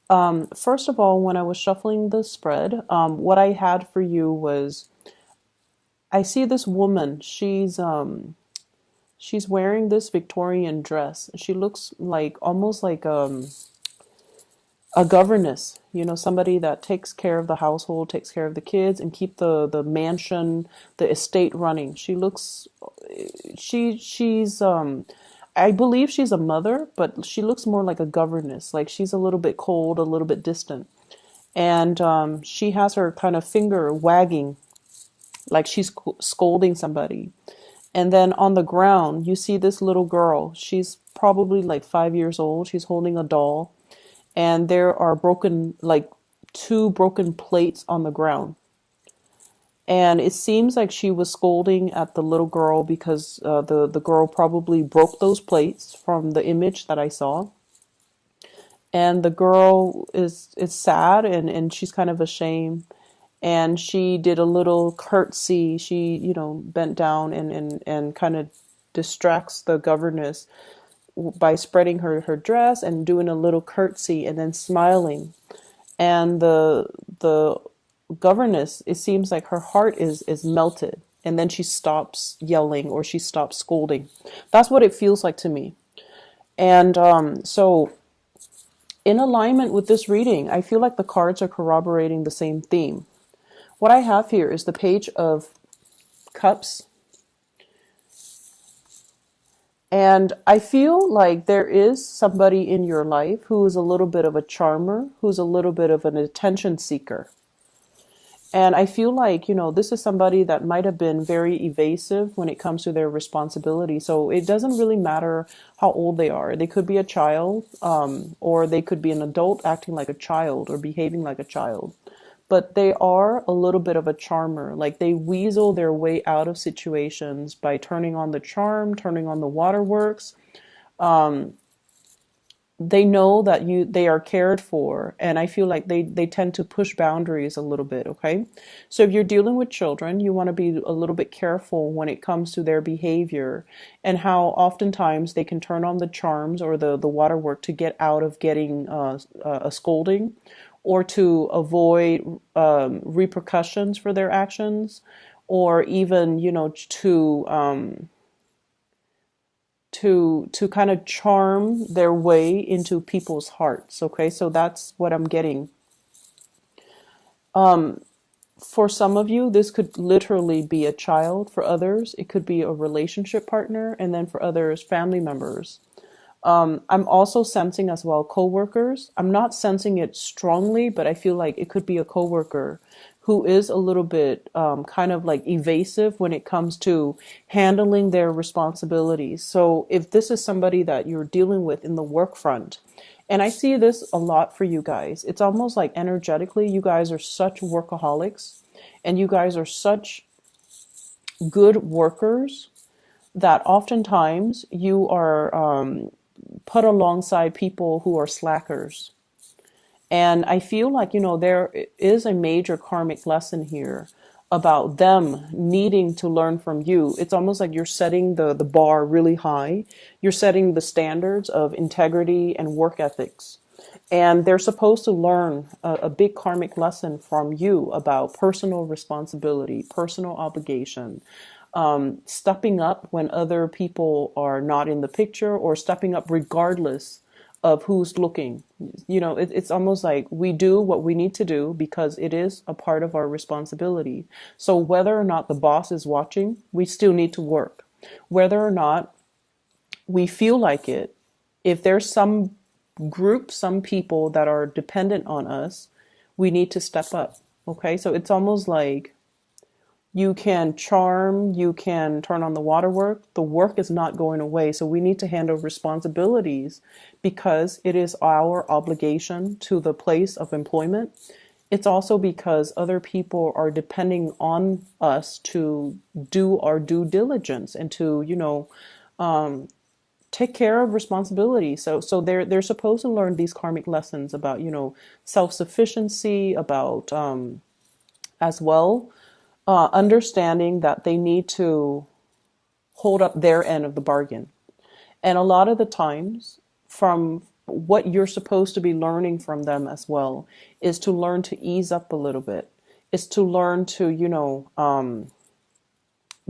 First of all, when I was shuffling the spread, what I had for you was I see this woman. She's wearing this Victorian dress. She looks like almost like a governess, somebody that takes care of the household, takes care of the kids, and keep the mansion, the estate running. She's I believe she's a mother, but she looks more like a governess. Like she's a little bit cold, a little bit distant. And she has her kind of finger wagging like she's scolding somebody. And then on the ground, you see this little girl. She's probably like 5 years old. She's holding a doll, and there are like two broken plates on the ground. And it seems like she was scolding at the little girl because the girl probably broke those plates from the image that I saw. And the girl is sad, and she's kind of ashamed. And she did a little curtsy. She, bent down and kind of distracts the governess by spreading her dress and doing a little curtsy and then smiling. And the governess, it seems like her heart is melted, and then she stops yelling or she stops scolding. That's what it feels like to me. And so in alignment with this reading, I feel like the cards are corroborating the same theme. What I have here is the Page of Cups. And I feel like there is somebody in your life who is a little bit of a charmer, who's a little bit of an attention seeker. And I feel like, this is somebody that might have been very evasive when it comes to their responsibility. So it doesn't really matter how old they are. They could be a child, or they could be an adult acting like a child or behaving like a child. But they are a little bit of a charmer. Like they weasel their way out of situations by turning on the charm, turning on the waterworks. They know that they are cared for, and I feel like they tend to push boundaries a little bit. Okay, so if you're dealing with children, you want to be a little bit careful when it comes to their behavior and how oftentimes they can turn on the charms or the waterwork to get out of getting a scolding, or to avoid repercussions for their actions, or even to kind of charm their way into people's hearts. Okay, so that's what I'm getting. For some of you, this could literally be a child. For others, it could be a relationship partner, and then for others, family members. I'm also sensing as well coworkers. I'm not sensing it strongly, but I feel like it could be a coworker who is a little bit kind of like evasive when it comes to handling their responsibilities. So if this is somebody that you're dealing with in the work front, and I see this a lot for you guys, it's almost like energetically, you guys are such workaholics and you guys are such good workers that oftentimes you are put alongside people who are slackers. And I feel like, there is a major karmic lesson here about them needing to learn from you. It's almost like you're setting the bar really high. You're setting the standards of integrity and work ethics. And they're supposed to learn a big karmic lesson from you about personal responsibility, personal obligation, stepping up when other people are not in the picture, or stepping up regardless of who's looking. It's almost like we do what we need to do because it is a part of our responsibility. So whether or not the boss is watching, we still need to work. Whether or not we feel like it, if there's some group, some people that are dependent on us, we need to step up. Okay, so it's almost like you can charm, you can turn on the waterwork. The work is not going away. So we need to handle responsibilities because it is our obligation to the place of employment. It's also because other people are depending on us to do our due diligence and to, take care of responsibility. So they're supposed to learn these karmic lessons about, self-sufficiency, about as well understanding that they need to hold up their end of the bargain. And a lot of the times, from what you're supposed to be learning from them as well is to learn to ease up a little bit. Is to learn to,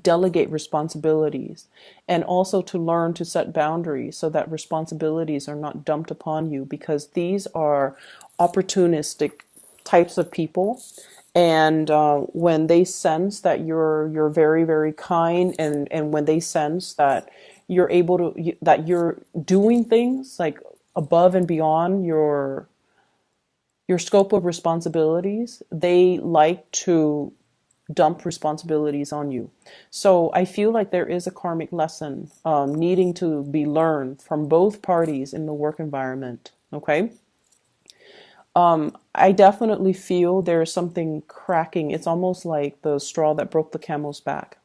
delegate responsibilities, and also to learn to set boundaries so that responsibilities are not dumped upon you, because these are opportunistic types of people. And when they sense that you're very, very kind, and when they sense that you're able to, that you're doing things like above and beyond your scope of responsibilities, they like to dump responsibilities on you. So I feel like there is a karmic lesson needing to be learned from both parties in the work environment. Okay. I definitely feel there's something cracking. It's almost like the straw that broke the camel's back.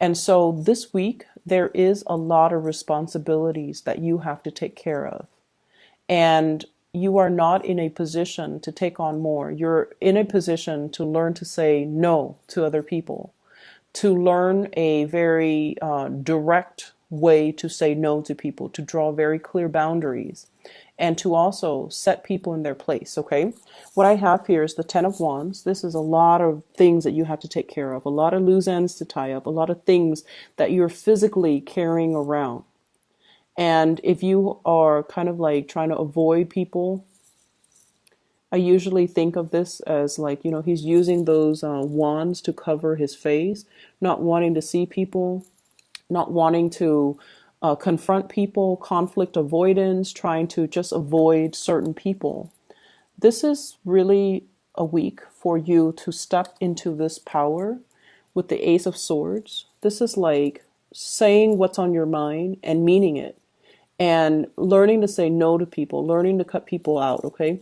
And so this week, there is a lot of responsibilities that you have to take care of. And you are not in a position to take on more. You're in a position to learn to say no to other people, to learn a very direct way to say no to people, to draw very clear boundaries, and to also set people in their place. Okay. What I have here is the Ten of Wands. This is a lot of things that you have to take care of, a lot of loose ends to tie up, a lot of things that you're physically carrying around. And if you are kind of like trying to avoid people, I usually think of this as like, he's using those wands to cover his face, not wanting to see people, not wanting to confront people, conflict avoidance, trying to just avoid certain people. This is really a week for you to step into this power with the Ace of Swords. This is like saying what's on your mind and meaning it, and learning to say no to people, learning to cut people out. Okay.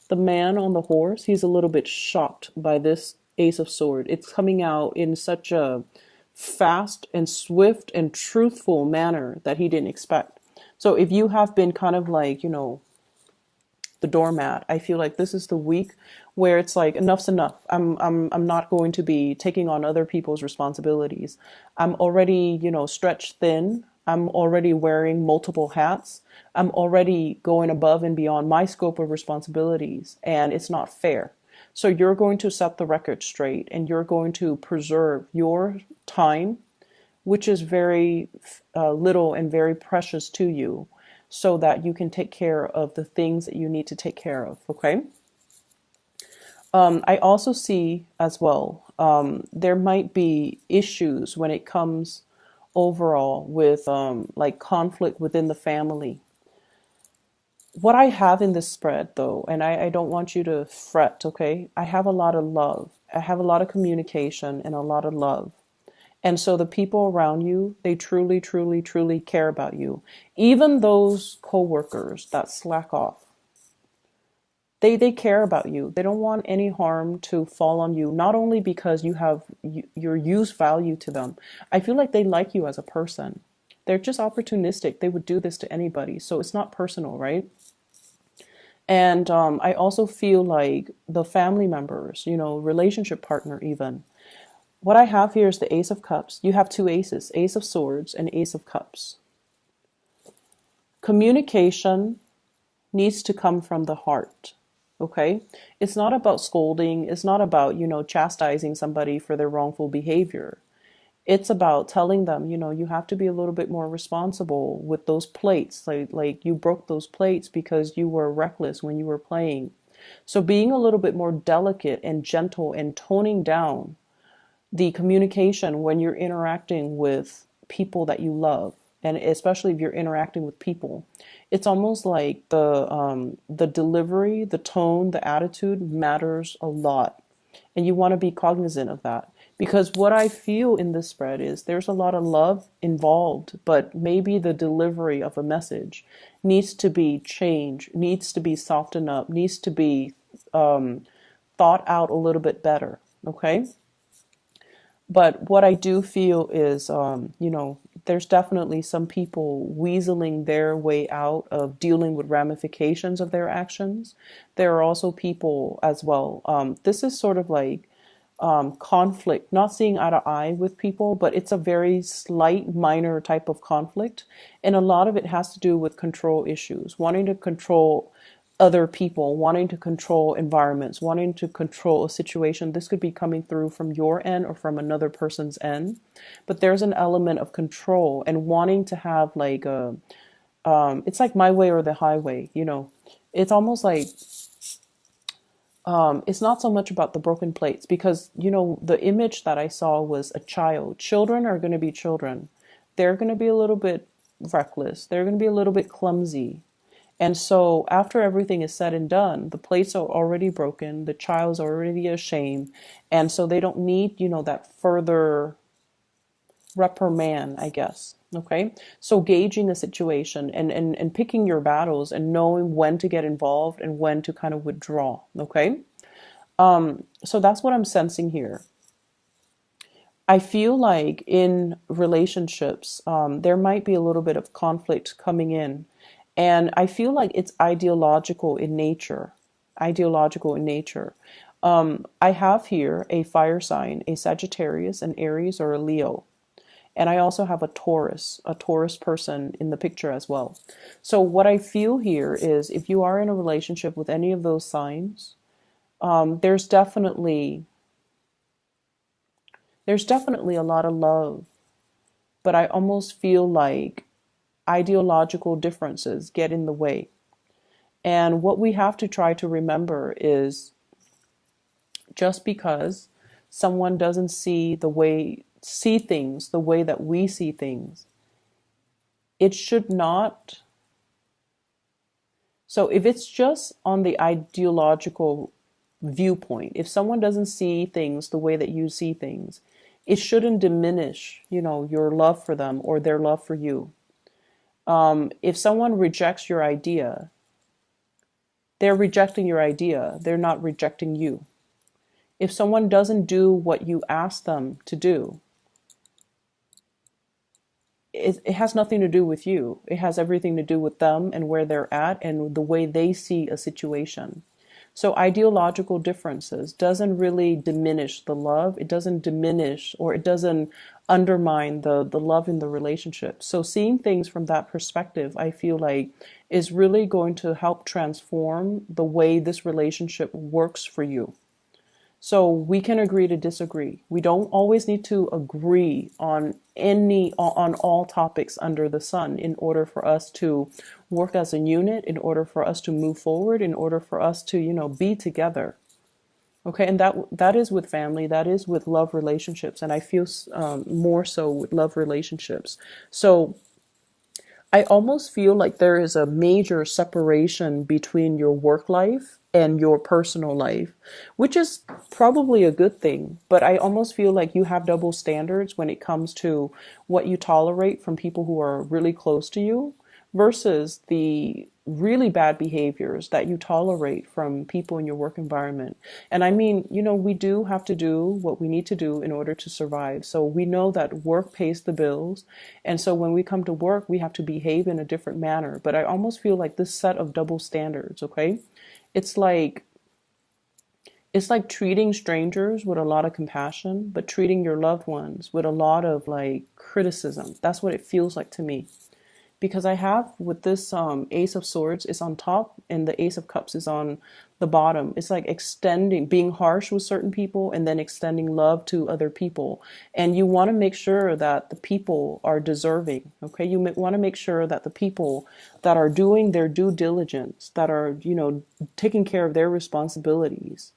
The man on the horse, he's a little bit shocked by this Ace of Swords. It's coming out in such a fast and swift and truthful manner that he didn't expect. So if you have been kind of like, the doormat, I feel like this is the week where it's like, enough's enough. I'm not going to be taking on other people's responsibilities. I'm already, stretched thin. I'm already wearing multiple hats. I'm already going above and beyond my scope of responsibilities, and it's not fair. So you're going to set the record straight, and you're going to preserve your time, which is very little and very precious to you, so that you can take care of the things that you need to take care of. Okay. I also see as well, there might be issues when it comes overall with like conflict within the family. What I have in this spread though, and I don't want you to fret, okay? I have a lot of love. I have a lot of communication and a lot of love. And so the people around you, they truly, truly, truly care about you. Even those coworkers that slack off, they care about you. They don't want any harm to fall on you, not only because your use value to them. I feel like they like you as a person. They're just opportunistic. They would do this to anybody. So it's not personal, right? And I also feel like the family members, relationship partner even. What I have here is the Ace of Cups. You have two aces, Ace of Swords and Ace of Cups. Communication needs to come from the heart. Okay. It's not about scolding. It's not about, chastising somebody for their wrongful behavior. It's about telling them, you have to be a little bit more responsible with those plates. Like you broke those plates because you were reckless when you were playing. So being a little bit more delicate and gentle and toning down the communication when you're interacting with people that you love, and especially if you're interacting with people, it's almost like the delivery, the tone, the attitude matters a lot, and you want to be cognizant of that. Because what I feel in this spread is there's a lot of love involved, but maybe the delivery of a message needs to be changed, needs to be softened up, needs to be thought out a little bit better. Okay. But what I do feel is, there's definitely some people weaseling their way out of dealing with ramifications of their actions. There are also people as well. This is sort of like conflict, not seeing eye to eye with people, but it's a very slight, minor type of conflict. And a lot of it has to do with control issues, wanting to control other people, wanting to control environments, wanting to control a situation. This could be coming through from your end or from another person's end. But there's an element of control and wanting to have like it's like my way or the highway, you know. It's almost like it's not so much about the broken plates because, you know, the image that I saw was a child. Children are going to be children. They're going to be a little bit reckless. They're going to be a little bit clumsy. And so after everything is said and done, the plates are already broken. The child's already ashamed. And so they don't need, you know, that further reprimand, I guess. Okay. So gauging a situation and picking your battles and knowing when to get involved and when to kind of withdraw. Okay. So that's what I'm sensing here. I feel like in relationships, there might be a little bit of conflict coming in. And I feel like it's ideological in nature. Ideological in nature. I have here a fire sign, a Sagittarius, an Aries, or a Leo. And I also have a Taurus person in the picture as well. So what I feel here is if you are in a relationship with any of those signs, there's definitely a lot of love, but I almost feel like ideological differences get in the way. And what we have to try to remember is just because someone doesn't see things the way that we see things, it should not. So if it's just on the ideological viewpoint, if someone doesn't see things the way that you see things, it shouldn't diminish, you know, your love for them or their love for you. If someone rejects your idea, they're rejecting your idea. They're not rejecting you. If someone doesn't do what you ask them to do, it has nothing to do with you. It has everything to do with them and where they're at and the way they see a situation. So ideological differences doesn't really diminish the love. It doesn't diminish or it doesn't undermine the love in the relationship. So seeing things from that perspective, I feel like is really going to help transform the way this relationship works for you. So we can agree to disagree. We don't always need to agree on all topics under the sun in order for us to work as a unit, in order for us to move forward, in order for us to, you know, be together. Okay, and that is with family, that is with love relationships, and I feel more so with love relationships. So I almost feel like there is a major separation between your work life and your personal life, which is probably a good thing. But I almost feel like you have double standards when it comes to what you tolerate from people who are really close to you versus the really bad behaviors that you tolerate from people in your work environment. And I mean, you know, we do have to do what we need to do in order to survive. So we know that work pays the bills. And so when we come to work, we have to behave in a different manner. But I almost feel like this set of double standards, okay? It's like treating strangers with a lot of compassion, but treating your loved ones with a lot of like criticism. That's what it feels like to me. Because I have with this Ace of Swords is on top and the Ace of Cups is on the bottom. It's like being harsh with certain people and then extending love to other people. And you want to make sure that the people are deserving, okay? You want to make sure that the people that are doing their due diligence, that are, you know, taking care of their responsibilities,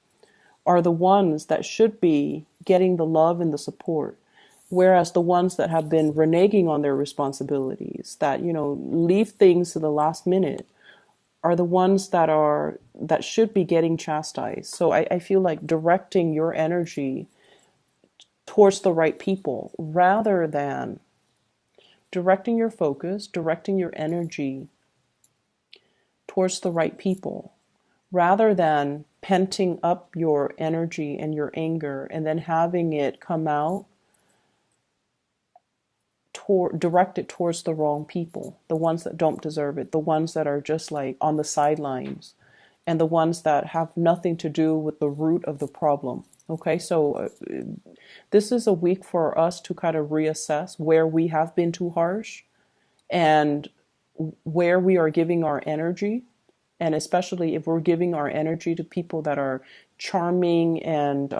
are the ones that should be getting the love and the support. Whereas the ones that have been reneging on their responsibilities, that, you know, leave things to the last minute, are the ones that should be getting chastised. So I feel like directing your energy towards the right people rather than directing your focus, directing your energy towards the right people rather than penting up your energy and your anger and then having it come out directed towards the wrong people, the ones that don't deserve it, the ones that are just like on the sidelines, and the ones that have nothing to do with the root of the problem. Okay, so this is a week for us to kind of reassess where we have been too harsh and where we are giving our energy. And especially if we're giving our energy to people that are charming and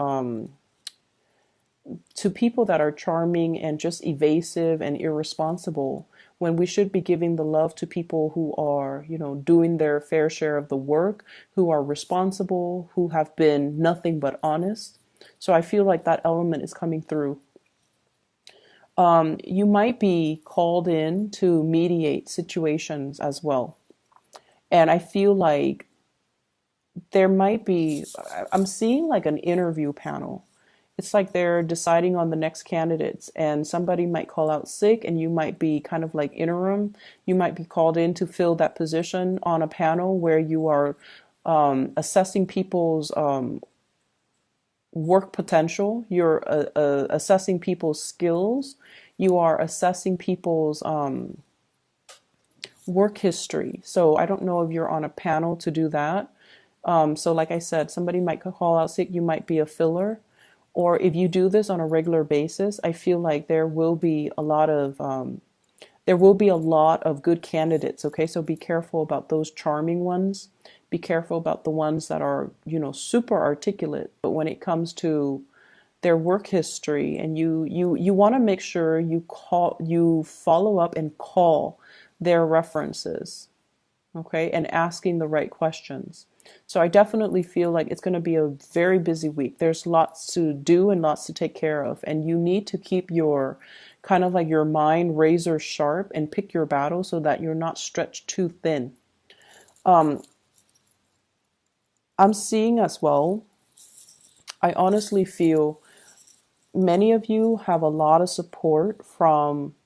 just evasive and irresponsible, when we should be giving the love to people who are, doing their fair share of the work, who are responsible, who have been nothing but honest. So I feel like that element is coming through. You might be called in to mediate situations as well. And I feel like there might be, I'm seeing like an interview panel. It's like they're deciding on the next candidates, and somebody might call out sick, and you might be kind of like interim. You might be called in to fill that position on a panel where you are assessing people's work potential. You're assessing people's skills. You are assessing people's work history. So I don't know if you're on a panel to do that. So like I said, somebody might call out sick, you might be a filler. Or if you do this on a regular basis, I feel like there will be a lot of good candidates. Okay, so be careful about those charming ones. Be careful about the ones that are, super articulate. But when it comes to their work history, and you want to make sure you follow up and call their references, okay, and asking the right questions. So I definitely feel like it's going to be a very busy week. There's lots to do and lots to take care of, and you need to keep your kind of like your mind razor sharp and pick your battle so that you're not stretched too thin. I'm seeing as well, I honestly feel many of you have a lot of support from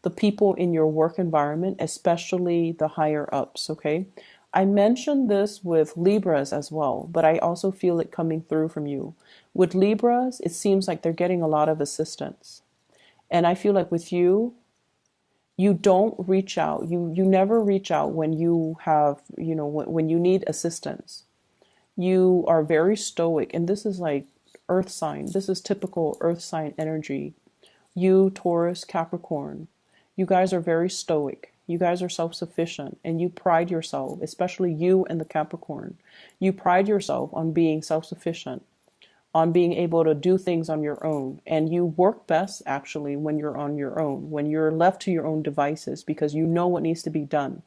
the people in your work environment, especially the higher ups, okay? I mentioned this with Libras as well, but I also feel it coming through from you. With Libras, it seems like they're getting a lot of assistance. And I feel like with you, you don't reach out. You never reach out when you have, when you need assistance. You are very stoic, and this is like earth sign. This is typical earth sign energy. You, Taurus, Capricorn, you guys are very stoic. You guys are self-sufficient, and you pride yourself, especially you and the Capricorn. You pride yourself on being self-sufficient, on being able to do things on your own. And you work best actually when you're on your own, when you're left to your own devices, because you know what needs to be done.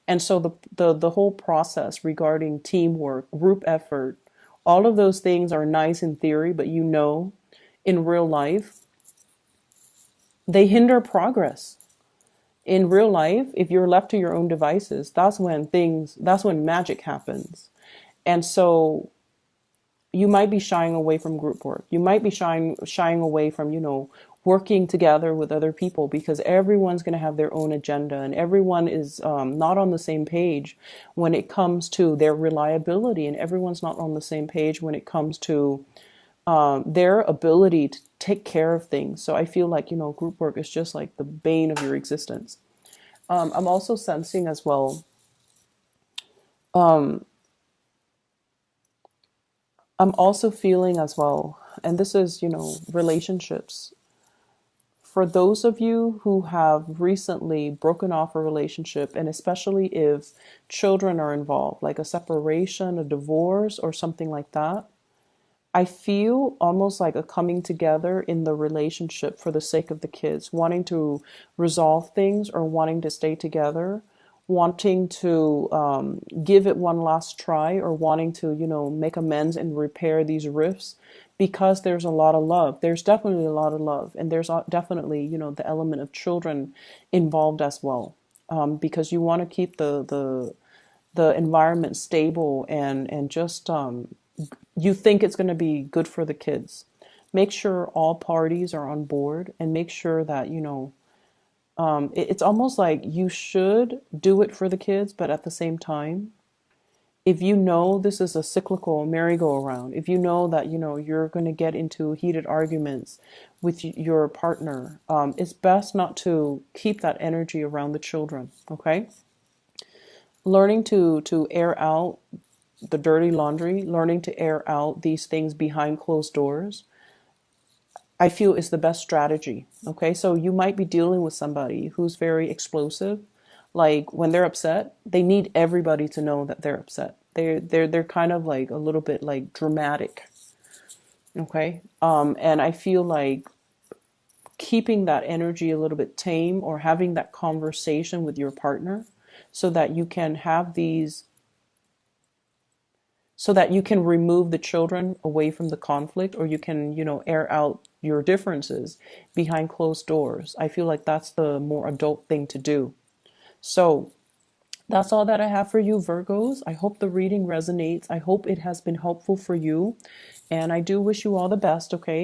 And so the whole process regarding teamwork, group effort, all of those things are nice in theory, but in real life, they hinder progress. In real life, if you're left to your own devices, that's when magic happens. And so you might be shying away from group work. You might be shying away from, working together with other people, because everyone's going to have their own agenda, and everyone is not on the same page when it comes to their reliability, and everyone's not on the same page when it comes to their ability to take care of things. So I feel like, group work is just like the bane of your existence. I'm also sensing as well, I'm also feeling as well, and this is, relationships. For those of you who have recently broken off a relationship, and especially if children are involved, like a separation, a divorce, or something like that, I feel almost like a coming together in the relationship for the sake of the kids, wanting to resolve things or wanting to stay together, wanting to give it one last try, or wanting to, make amends and repair these rifts, because there's a lot of love. There's definitely a lot of love. And there's definitely, the element of children involved as well. Because you want to keep the environment stable, and just you think it's going to be good for the kids. Make sure all parties are on board, and make sure that, it's almost like you should do it for the kids, but at the same time, if you know this is a cyclical merry-go-round, if you know that, you're going to get into heated arguments with your partner, it's best not to keep that energy around the children, okay? Learning to air out the dirty laundry, learning to air out these things behind closed doors, I feel is the best strategy. Okay, so you might be dealing with somebody who's very explosive. Like when they're upset, they need everybody to know that they're upset. They're kind of like a little bit like dramatic. Okay, and I feel like keeping that energy a little bit tame, or having that conversation with your partner, so that you can have these, so that you can remove the children away from the conflict, or you can, air out your differences behind closed doors. I feel like that's the more adult thing to do. So that's all that I have for you, Virgos. I hope the reading resonates. I hope it has been helpful for you. And I do wish you all the best, okay?